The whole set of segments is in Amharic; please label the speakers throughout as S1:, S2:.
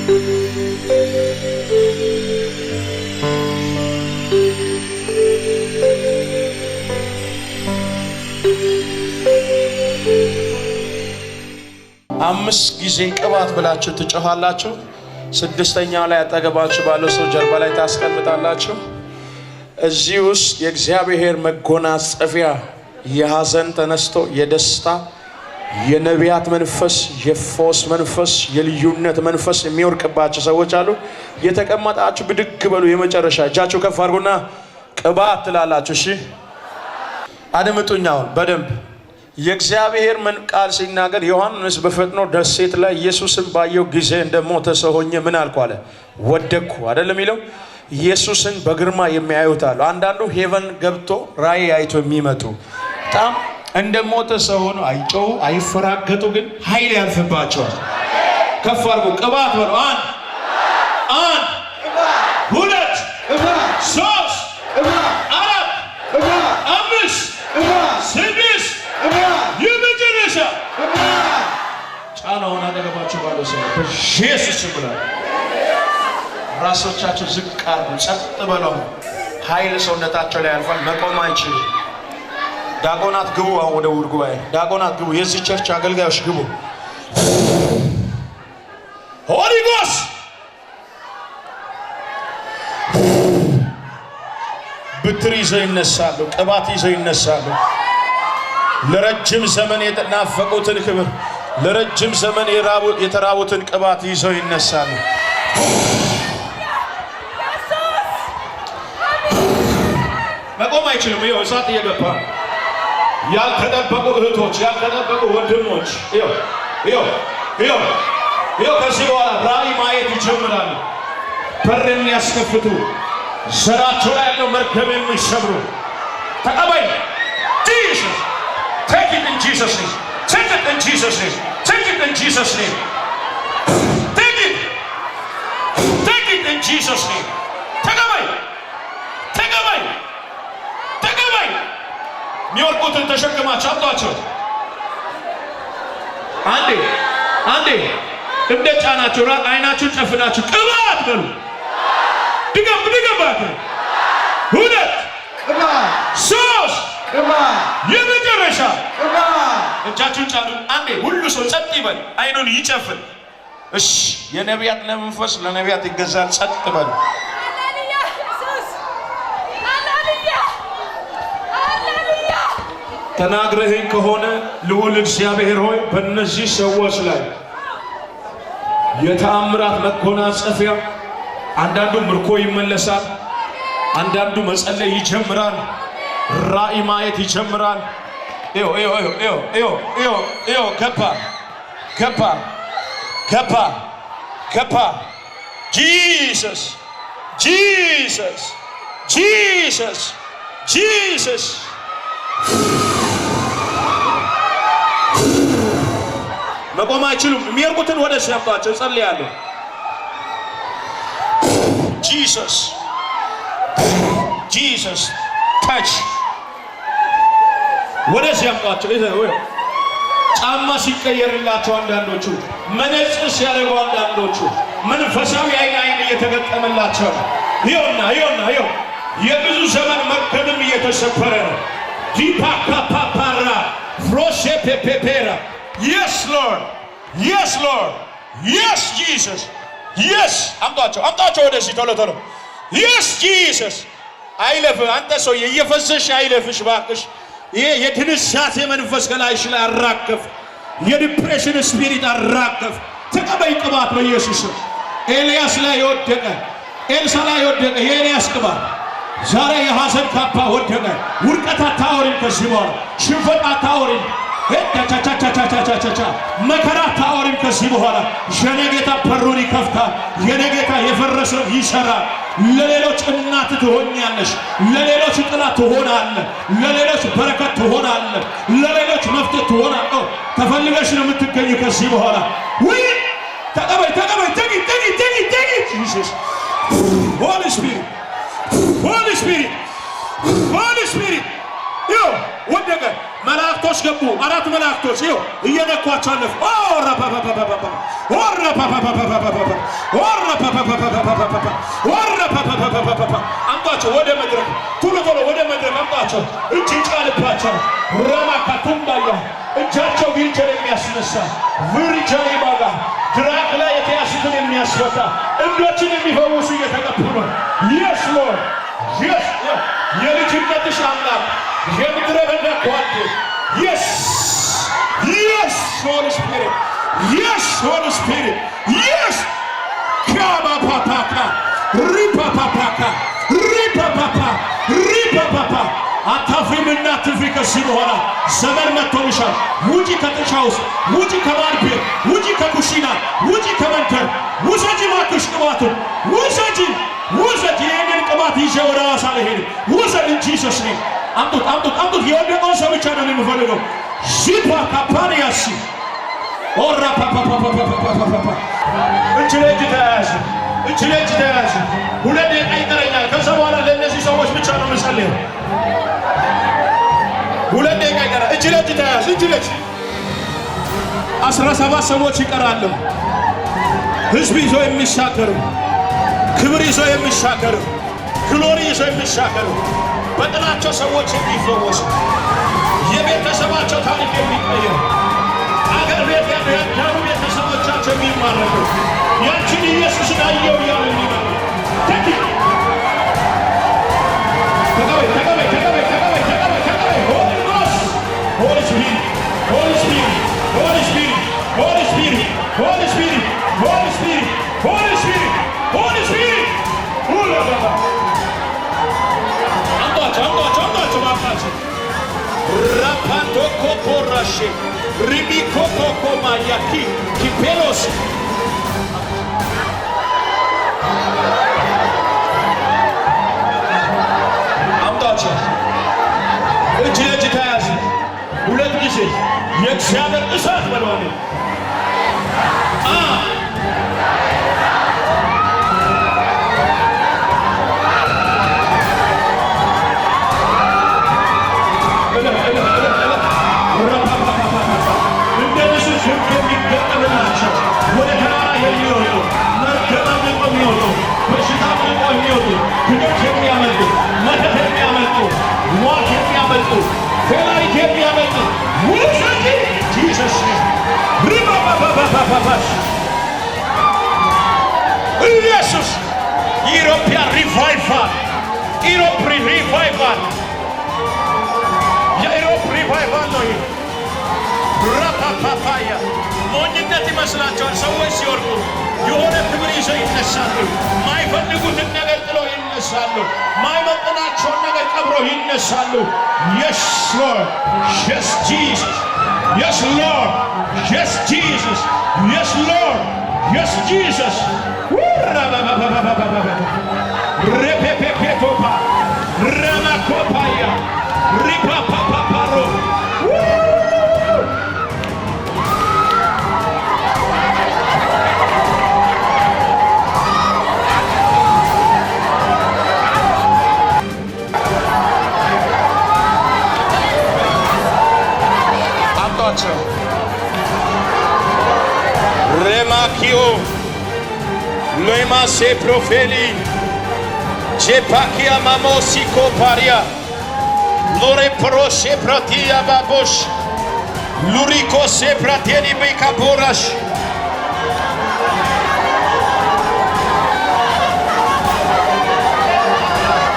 S1: አምስት ጊዜ ቅባት ብላችሁ ትጮኻላችሁ። ስድስተኛው ላይ አጠገባችሁ ባለው ሰው ጀርባ ላይ ታስቀምጣላችሁ። እዚህ ውስጥ የእግዚአብሔር መጎናጸፊያ የሐዘን ተነስቶ የደስታ የነቢያት መንፈስ የፎስ መንፈስ የልዩነት መንፈስ የሚወርቅባችሁ ሰዎች አሉ። የተቀመጣችሁ ብድግ በሉ። የመጨረሻ እጃችሁ ከፍ አድርጉና ቅባት ትላላችሁ። እሺ አድምጡኛው በደንብ። የእግዚአብሔር ምን ቃል ሲናገር ዮሐንስ በፈጥኖ ደሴት ላይ ኢየሱስን ባየው ጊዜ እንደሞተ ሰው ሆኜ ምን አልኩ አለ? ወደቅኩ አይደለም ይለው። ኢየሱስን በግርማ የሚያዩት አሉ። አንዳንዱ ሄቨን ገብቶ ራእይ አይቶ የሚመጡ በጣም እንደሞተ ሰው ሆኖ አይጮሁ አይፈራገጡ፣ ግን ኃይል ያልፍባቸዋል። ከፍ አድርጉ ቅባት በሉ። አንድ ሁለት ሶስት አራት አምስት ስድስት የመጨረሻ ጫናውን አጠገባችሁ ባለው ሰው በኢየሱስ ስም ብላ ራሶቻችሁ ዝቅ አድርጉ። ጸጥ በለው። ኃይል ሰውነታቸው ላይ ያልፋል። መቆም አይችልም። ዳቆናት ግቡ። አሁን ወደ ውድ ጉባኤ ዳቆናት ግቡ። የዚህ ቸርች አገልጋዮች ግቡ። ሆሊ ጎስት ብትር ይዘው ይነሳሉ። ቅባት ይዘው ይነሳሉ። ለረጅም ዘመን የተናፈቁትን ክብር፣ ለረጅም ዘመን የተራቡትን ቅባት ይዘው ይነሳሉ። መቆም አይችልም። ይኸው እሳት እየገባ ያልተጠበቁ እህቶች፣ ያልተጠበቁ ወንድሞች ይኸው ከዚህ በኋላ ራእይ ማየት ይጀምራሉ። በር የሚያስከፍቱ ዘራቸው ላይ ያለው መርገም የሚሰብሩ ተቀበል። Jesus, take it in Jesus' name. Take it in Jesus' name. Take it in Jesus' name. Take it. Take it in Jesus' name. ተቀበል። ተቀበል። ተቀበል። የሚወርቁትን ተሸክማችሁ አምጧቸው። አንዴ እንደ ጫናችሁ አይናችሁን ጨፍናችሁ ቅባት በሉ። ድገም ሁለት ሶስት የመጨረሻ እጃችሁን ጫኑ። አንዴ ሁሉ ሰው ጸጥ ይበል፣ አይኑን ይጨፍን። እሺ የነቢያት መንፈስ ለነቢያት ይገዛል። ጸጥ በሉ። ተናግረህኝ ከሆነ ልዑል እግዚአብሔር ሆይ በእነዚህ ሰዎች ላይ የተአምራት መጎናጸፊያ፣ አንዳንዱ ምርኮ ይመለሳል፣ አንዳንዱ መጸለይ ይጀምራል፣ ራእይ ማየት ይጀምራል። ገባ ጂሰስ መቆም አይችሉም። የሚያርቁትን ወደ ሲያምጧቸው ጸልያለሁ። ጂሰስ ታች ወደ ሲያምጧቸው ጫማ ሲቀየርላቸው አንዳንዶቹ፣ መነጽር ሲያደርጉ አንዳንዶቹ፣ መንፈሳዊ አይን እየተገጠመላቸው ይኸውና የብዙ ዘመን መርገምም እየተሰበረ ነው። ዲፓካፓፓራ ፍሮሼ ፔፔፔራ Yes Lord, yes Lord, yes Jesus, yes አምጣቸው ወደዚህ ቶሎ Yes Jesus አይለፍ። አንተ ሰው የፈዘሽ አይለፍሽ ባክሽ። ይሄ የድንሳቴ መንፈስ ከላይሽ ላይ አራከፍ፣ የዲፕሬሽን ስፒሪት አራከፍ። ተቀበይ ቅባት በኢየሱስ ስም። ኤልያስ ላይ ወደቀ፣ ኤልሳ ላይ ወደቀ የኤልያስ ቅባት ዛሬ የሐዘን ካባ ወደቀ። ውድቀት አታወሪም ከዚህ በኋላ፣ ሽንፈት አታወሪም፣ መከራ አታወሪም ከዚህ በኋላ። የኔ ጌታ በሩን ይከፍታል። የኔ ጌታ የፈረሰውን ይሰራል። ለሌሎች እናት ትሆኛለሽ፣ ለሌሎች ጥላ ትሆናለህ፣ ለሌሎች በረከት ትሆናለህ፣ ለሌሎች መፍትሄ ትሆናለህ። ተፈልገሽ ነው የምትገኙ ከዚህ በኋላ። ወይ ተቀበይ ኢየሱስ Holy Spirit ወደቀ። መላእክቶች ገቡ፣ አራት መላእክቶች እየነኳቸው አለፉ። አምጧቸው ወደ መድረክ ቶሎ ወደ መድረክ አምጧቸው። እጅ ጫንባቸው። ረማካቱምባያ እጃቸው ዊልቸር የሚያስነሳ ዊልቸር ይባጋ ድራቅ ላይ የተያዙትን የሚያስፈታ እብዶችን የሚፈውሱ እየተቀቡ ነው። ኢየሱስ ሎርድ ኢየሱስ የልጅነትሽ አምላክ የምድረ በዳ ጓዴ ኢየሱስ ኢየሱስ ሆሊ ስፒሪት ኢየሱስ ሆሊ ስፒሪት ኢየሱስ ካባፓፓካ ሪፓፓፓካ ሪፓፓፓ ሪፓፓፓ አታፍሪምና አትፍሪ። ከዚህ በኋላ ዘመን መጥቶልሻል። ውጪ ከጥሻ ውስጥ፣ ውጪ ከባድ ቤት፣ ውጪ ከኩሽና፣ ውጪ ከመንተር ውሰጂ እባክሽ ቅባቱን ውሰጂ ውሰጂ። ይህንን ቅባት ይዤ ወደ ሐዋሳ ልሄድ ውሰድ እንጂ ኢየሱስ ነኝ። አምጡት። የወደቀውን ሰው ብቻ ነው የምፈልገው። ሺፓ ካፓኒያሲ ኦራ ፓፓፓፓፓፓፓ እጅ ለእጅ ተያያዙ። እጅ ለእጅ ተያያዙ። 2 ደቂቃ ይቀረኛል። ከዛ በኋላ ለእነዚህ ሰዎች ብቻ ነው የምጸልየው። 2 ደቂቃ ይቀራል። እጅ ለእጅ ተያያዙ። እጅ ለእጅ 17 ሰዎች ይቀራሉ። ህዝብ ይዞ የሚሻገሩ፣ ክብር ይዞ የሚሻገሩ፣ ግሎሪ ይዞ የሚሻገሩ፣ በጥላቸው ሰዎች የሚፈወሱ፣ የቤተሰባቸው ታሪክ የሚቀየር፣ አገር ቤት ያሉ ቤተሰቦቻቸው የሚማረኩ፣ ያችን ኢየሱስን አየው እያሉ የሚመጡ Rimikopokomayaki kipelos አምጣቸው። እጅ ለእጅ ተያዙ። 2 ጊዜ የእግዚአብሔር እሳት በለዋል። ወደ ተራራ የሚወጡ መርገም የሚወጡ በሽታ የሚወጡ ድኖች የሚያመልጡ መተት የሚያመልጡ ሟርት የሚያመልጡ ፌላሪት የሚያመልጡ ውሰጂ ጂሰስ ሪባባባባባባሽ ኢየሱስ ኢሮፒያ ሪቫይቫል ኢሮፕ ሪቫይቫል የኢሮፕ ሪቫይቫል ነው። ራፓፓፓያ ሞኝነት ይመስላቸዋል ሰዎች ሲወርዱ። የሆነ ክብር ይዘው ይነሳሉ። ማይፈልጉትን ነገር ጥለው ይነሳሉ። ማይመጥናቸውን ነገር ቀብረው ይነሳሉ። Yes Lord, yes Jesus, yes Lord, yes Jesus, yes Lord, yes Jesus. Repepepetopa ramakopaya ripapapaparo. Remakio Lema se profeli Jepakia mamosi koparia Lore pro se pratia babosh Luriko se pratieni bekaborash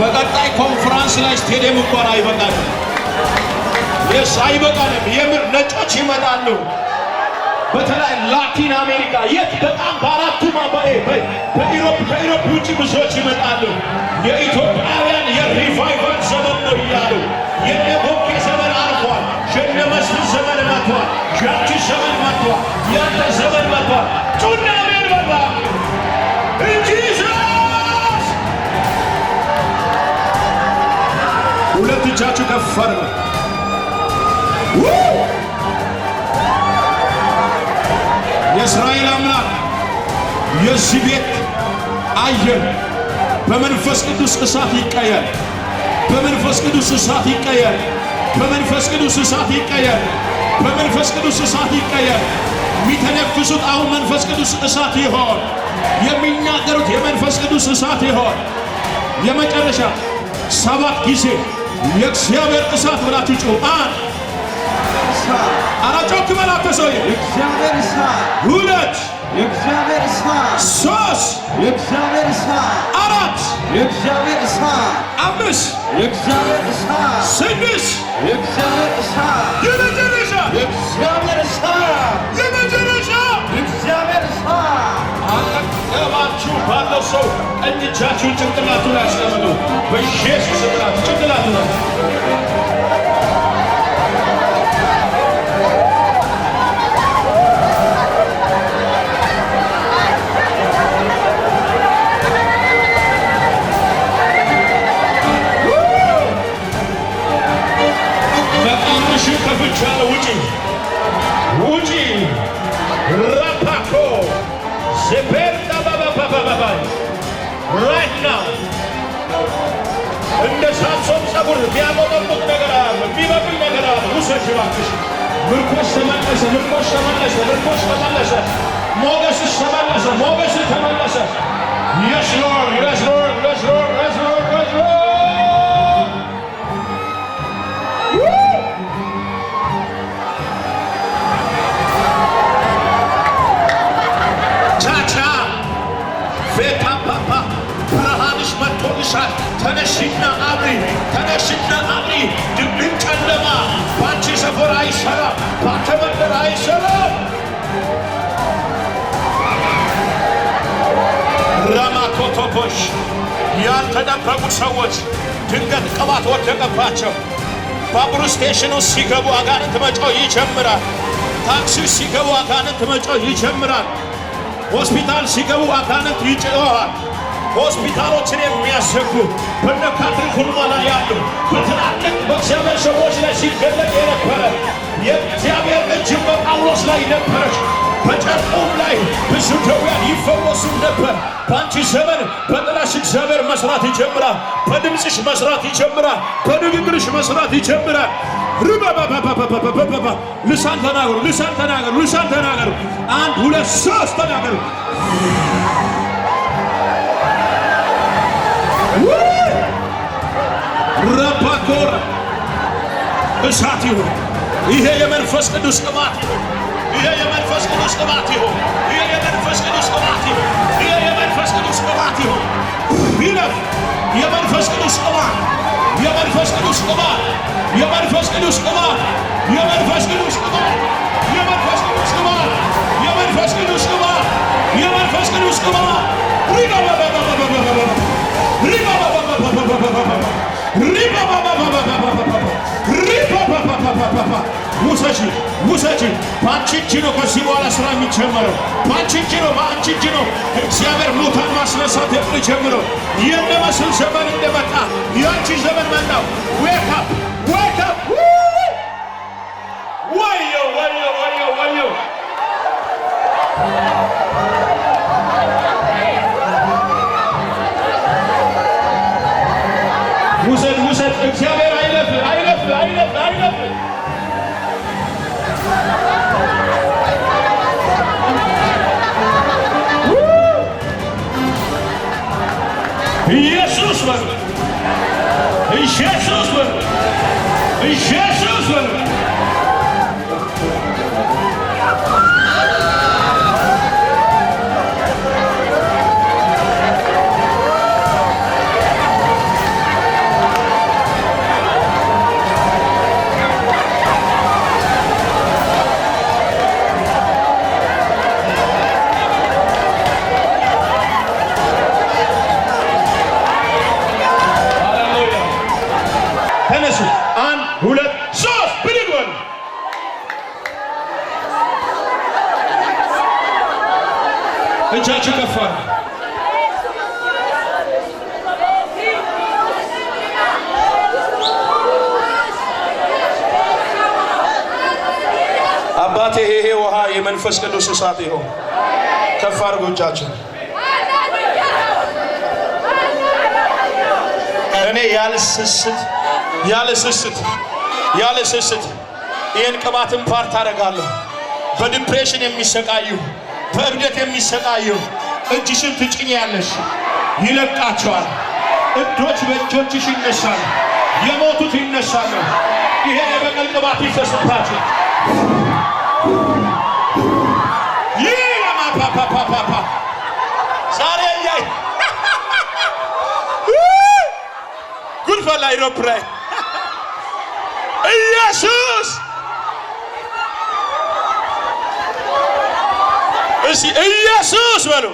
S1: በቀጣይ ኮንፈረንስ ላይ ስቴዲየም እንኳን አይበቃንም። የስ አይበቃንም። የምር ነጮች ይመጣሉ። በተለይ ላቲን አሜሪካ የት በጣም በአራቱም ከኢሮፕ ውጭ ብዙዎች ይመጣሉ። የኢትዮጵያውያን የሪቫይቫል ዘመን ነው እያሉ የነ ቦኬ ዘመን አልፏል። የነ መስፍን ዘመን መጥቷል። ያቺ ዘመን መጥቷል። ያንተ ዘመን መጥቷል። ጩና አሜን በላ ኢየሱስ። 2 እጃችሁ ከፍ አድርጉ። የእስራኤል አምላክ የዚህ ቤት አየር በመንፈስ ቅዱስ እሳት ይቀየር። በመንፈስ ቅዱስ እሳት ይቀየር። በመንፈስ ቅዱስ እሳት ይቀየር። በመንፈስ ቅዱስ እሳት ይቀየር። የሚተነፍሱት አሁን መንፈስ ቅዱስ እሳት ይሆን። የሚናገሩት የመንፈስ ቅዱስ እሳት ይሆን። የመጨረሻ 7 ጊዜ የእግዚአብሔር እሳት ብላችሁ ጩኹ። አራጮክ በላተሰው
S2: የእግዚአብሔር እሳት
S1: 2
S2: የእግዚአብሔር እሳት
S1: 3
S2: የእግዚአብሔር እሳት
S1: 4
S2: የእግዚአብሔር እሳት
S1: 5
S2: የእግዚአብሔር እሳት
S1: 6
S2: የእግዚአብሔር እሳት
S1: የመጨረሻ
S2: የእግዚአብሔር እሳት
S1: የመጨረሻ
S2: የእግዚአብሔር እሳት
S1: አጠገባችሁ ባለው ሰው ቀኝ እጃችሁን ጭንቅላቱ ላይ አስቀምጡ። በኢየሱስ ስም ጭንቅላቱ ላይ ከፍቻለሁ። ውጪ ራፓኮ ዘፔርዳ ባባባባባ right now እንደ ሳምሶን ጸጉር ቢያሞጠሙት ነገር አለ፣ ቢበቅል ነገር አለ። ውሰጂ እባክሽ። ምርኮሽ ተመለሰ፣ ምርኮሽ ተመለሰ፣ ምርኮሽ ተመለሰ፣ ሞገስሽ ተመለሰ፣ ሞገስሽ ተመለሰ። yes lord yes lord yes lord yes lord yes lord ብርሃንሽ መጥቶልሻል። ተነሽና አብሪ፣ ተነሽና አብሪ። ድብቅ ጨለማ በአንቺ ሰፈር አይሰራም፣ በአንተ መንደር አይሰራም። ራማኮቶቦሽ ያልተጠበቁ ሰዎች ድንገት ቅባት ወደቀባቸው። ባቡር ስቴሽኑ ሲገቡ አጋንንት መጮህ ይጀምራል። ታክሲ ሲገቡ አጋንንት መጮህ ይጀምራል። ሆስፒታል ሲገቡ አጋንንት ይጮኻል። ሆስፒታሎችን የሚያሰጉ በነ ካትሪክ ሁልማ ላይ ያሉ በትላልቅ በእግዚአብሔር ሰዎች ላይ ሲገለጥ የነበረ የእግዚአብሔር እጅ በጳውሎስ ላይ ነበረች። በጨርቁም ላይ ብዙ ደዌያን ይፈወሱ ነበር። በአንቺ ዘመን በጥላሽ እግዚአብሔር መስራት ይጀምራል። በድምፅሽ መስራት ይጀምራል። በንግግርሽ መስራት ይጀምራል። ርባባባባባባባ ልሳን ተናገሩ፣ ልሳን ተናገሩ፣ ልሳን ተናገሩ። 1 2 3 ተናገሩ። ረባኮር እሳት ይሁን። ይሄ የመንፈስ ቅዱስ ቅባት ይሁን። ይሄ የመንፈስ ቅዱስ ቅባት ይሁን። ይሄ የመንፈስ ቅዱስ ቅባት ይሁን። ይሄ የመንፈስ ቅዱስ ቅባት ይሁን። ይለፍ የመንፈስ ቅዱስ ቅባት፣ የመንፈስ ቅዱስ ቅባት፣ የመንፈስ ቅዱስ ቅባት፣ የመንፈስ ቅዱስ ቅባት፣ የመንፈስ ቅዱስ ቅባት፣ የመንፈስ ቅዱስ ቅባት፣ የመንፈስ ቅዱስ ቅባት ውሰጂ። በአንቺ እጅ ነው ከዚህ በኋላ ስራ የሚጀምረው። በአንቺ እጅ ነው፣ በአንቺ እጅ ነው እግዚአብሔር ሙታን ማስነሳት የሚጀምረው። የሚመስል ዘመን እንደመጣ የአንቺ ዘመን መጣው። ዌክ አፕ ዌክ አፕ። ወዮ ወዮ ወዮ ወዮ ውሰድ ውሰድ። እግዚአብሔር አይለፍ አይለፍ አይለፍ አይለፍ። ኢየሱስ በል፣ ኢየሱስ በል፣ ኢየሱስ በል። ተነሱ። 1 2 3 ብድግ በሉ። እጃችሁ ከፍ አድርጉ። አባቴ ይሄ ውሃ የመንፈስ ቅዱስ እሳት ይሁን። ከፍ አድርጉ እጃችሁ። እኔ ያለ ስስት ይህን ቅባትን ፓርት አደርጋለሁ። በዲፕሬሽን የሚሰቃዩ በእብደት የሚሰቃዩ እጅሽን ትጭኛለሽ፣ ይለቃቸዋል። እጆች በእጆችሽ ይነሳሉ፣ የሞቱት ይነሳሉ። ይሄ የበቀል ቅባት ይፈስባቸው። ይላማፓፓፓፓ ዛሬ ያይ ጉልፈላ ይሮፕራይ ኢየሱስ እሺ ኢየሱስ በሉ